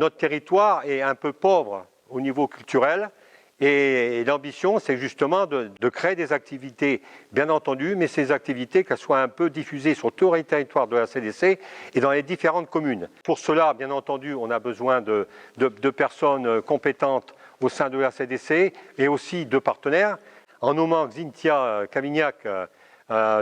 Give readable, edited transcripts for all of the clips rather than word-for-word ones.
Notre territoire est un peu pauvre au niveau culturel et l'ambition, c'est justement de créer des activités, bien entendu, mais ces activités, qu'elles soient un peu diffusées sur tout le territoire de la CDC et dans les différentes communes. Pour cela, bien entendu, on a besoin de personnes compétentes au sein de la CDC et aussi de partenaires. En nommant Xynthia Cavignac,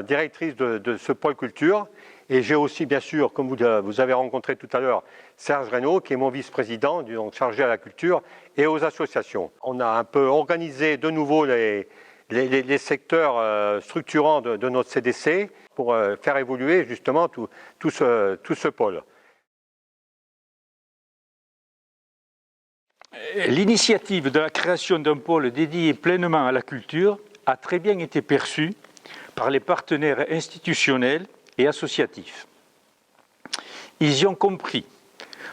directrice de ce pôle culture. Et j'ai aussi, bien sûr, comme vous avez rencontré tout à l'heure, Serge Reynaud, qui est mon vice-président, donc chargé à la culture et aux associations. On a un peu organisé de nouveau les secteurs structurants de notre CDC pour faire évoluer justement tout ce pôle. L'initiative de la création d'un pôle dédié pleinement à la culture a très bien été perçue par les partenaires institutionnels et associatifs. Ils y ont compris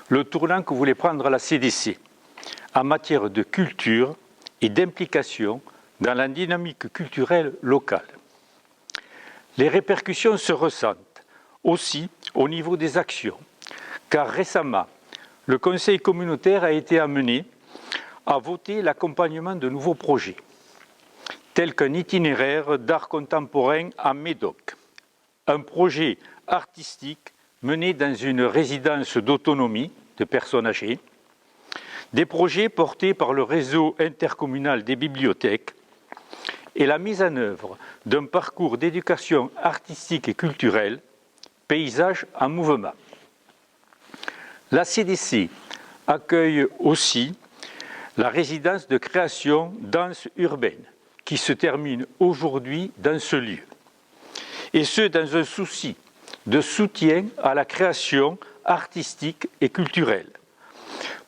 le tournant que voulait prendre la CDC en matière de culture et d'implication dans la dynamique culturelle locale. Les répercussions se ressentent aussi au niveau des actions, car récemment, le Conseil communautaire a été amené à voter l'accompagnement de nouveaux projets, tels qu'un itinéraire d'art contemporain à Médoc, un projet artistique mené dans une résidence d'autonomie de personnes âgées, des projets portés par le réseau intercommunal des bibliothèques et la mise en œuvre d'un parcours d'éducation artistique et culturelle, Paysage en mouvement. La CDC accueille aussi la résidence de création danse urbaine qui se termine aujourd'hui dans ce lieu. Et ce, dans un souci de soutien à la création artistique et culturelle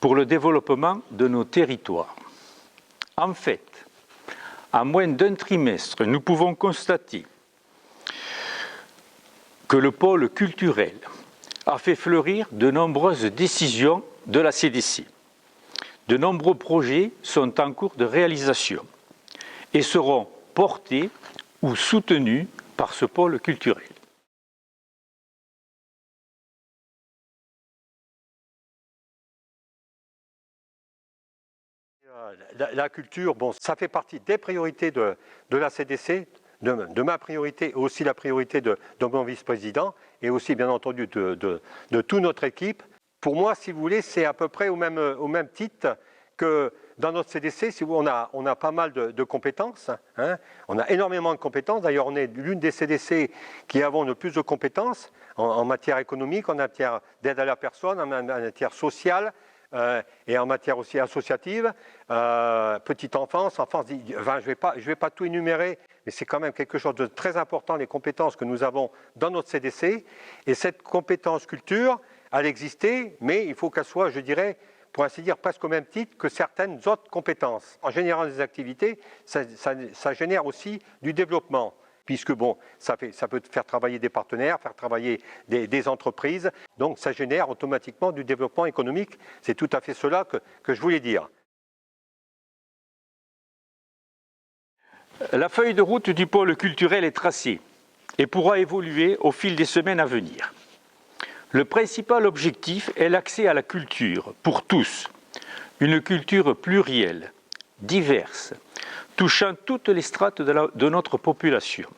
pour le développement de nos territoires. En fait, en moins d'un trimestre, nous pouvons constater que le pôle culturel a fait fleurir de nombreuses décisions de la CDC. De nombreux projets sont en cours de réalisation et seront portés ou soutenus par ce pôle culturel. La culture, bon, ça fait partie des priorités de la CDC, de ma priorité, aussi la priorité de mon vice-président et aussi bien entendu de toute notre équipe. Pour moi, si vous voulez, c'est à peu près au même titre que dans notre CDC, si vous, on a pas mal de compétences, hein, on a énormément de compétences. D'ailleurs, on est l'une des CDC qui avons le plus de compétences en matière économique, en matière d'aide à la personne, en matière sociale et en matière aussi associative, petite enfance, enfin, je vais pas tout énumérer, mais c'est quand même quelque chose de très important, les compétences que nous avons dans notre CDC. Et cette compétence culture, elle existait, mais il faut qu'elle soit, je dirais, pour ainsi dire, presque au même titre que certaines autres compétences. En générant des activités, ça génère aussi du développement, puisque bon, ça peut faire travailler des partenaires, faire travailler des entreprises, donc ça génère automatiquement du développement économique. C'est tout à fait cela que je voulais dire. La feuille de route du pôle culturel est tracée et pourra évoluer au fil des semaines à venir. Le principal objectif est l'accès à la culture pour tous, une culture plurielle, diverse, touchant toutes les strates de notre population.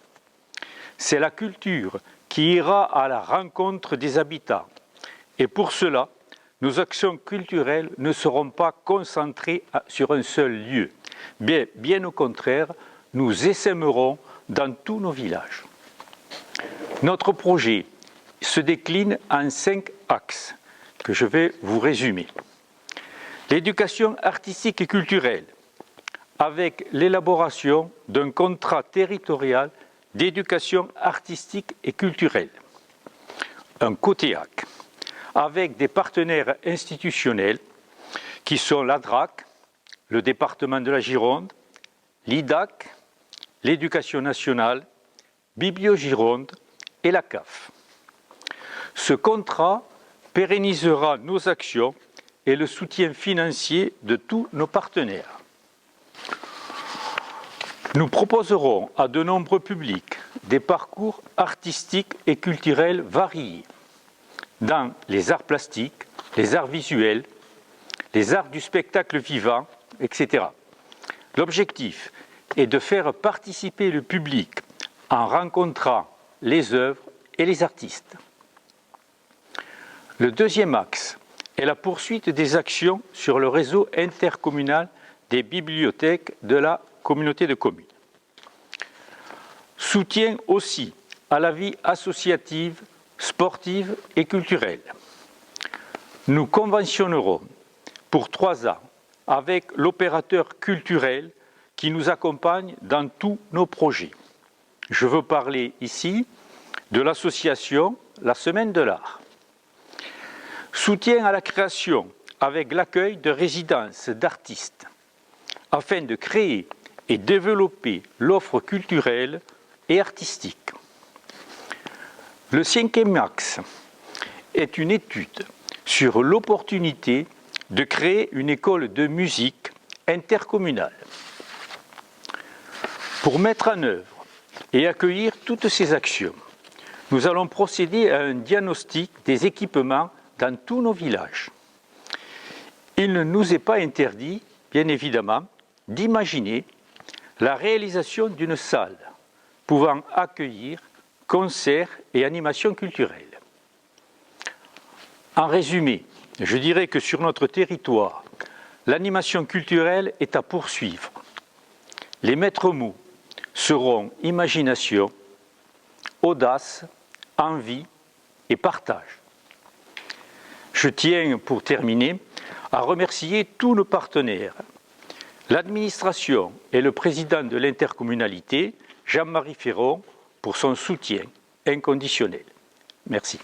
C'est la culture qui ira à la rencontre des habitants et pour cela, nos actions culturelles ne seront pas concentrées sur un seul lieu. Bien au contraire, nous essaimerons dans tous nos villages. Notre projet se décline en 5 axes que je vais vous résumer. L'éducation artistique et culturelle, avec l'élaboration d'un contrat territorial d'éducation artistique et culturelle. Un COTEAC, avec des partenaires institutionnels qui sont la DRAC, le département de la Gironde, l'IDAC, l'Éducation nationale, Biblio-Gironde et la CAF. Ce contrat pérennisera nos actions et le soutien financier de tous nos partenaires. Nous proposerons à de nombreux publics des parcours artistiques et culturels variés dans les arts plastiques, les arts visuels, les arts du spectacle vivant, etc. L'objectif est de faire participer le public en rencontrant les œuvres et les artistes. Le deuxième axe est la poursuite des actions sur le réseau intercommunal des bibliothèques de la communauté de communes. Soutien aussi à la vie associative, sportive et culturelle. Nous conventionnerons pour 3 ans avec l'opérateur culturel qui nous accompagne dans tous nos projets. Je veux parler ici de l'association La Semaine de l'Art. Soutien à la création avec l'accueil de résidences d'artistes afin de créer et développer l'offre culturelle et artistique. Le 5e axe est une étude sur l'opportunité de créer une école de musique intercommunale. Pour mettre en œuvre et accueillir toutes ces actions, nous allons procéder à un diagnostic des équipements dans tous nos villages. Il ne nous est pas interdit, bien évidemment, d'imaginer la réalisation d'une salle pouvant accueillir concerts et animations culturelles. En résumé, je dirais que sur notre territoire, l'animation culturelle est à poursuivre. Les maîtres mots seront imagination, audace, envie et partage. Je tiens, pour terminer, à remercier tous nos partenaires, l'administration et le président de l'intercommunalité, Jean-Marie Ferron, pour son soutien inconditionnel. Merci.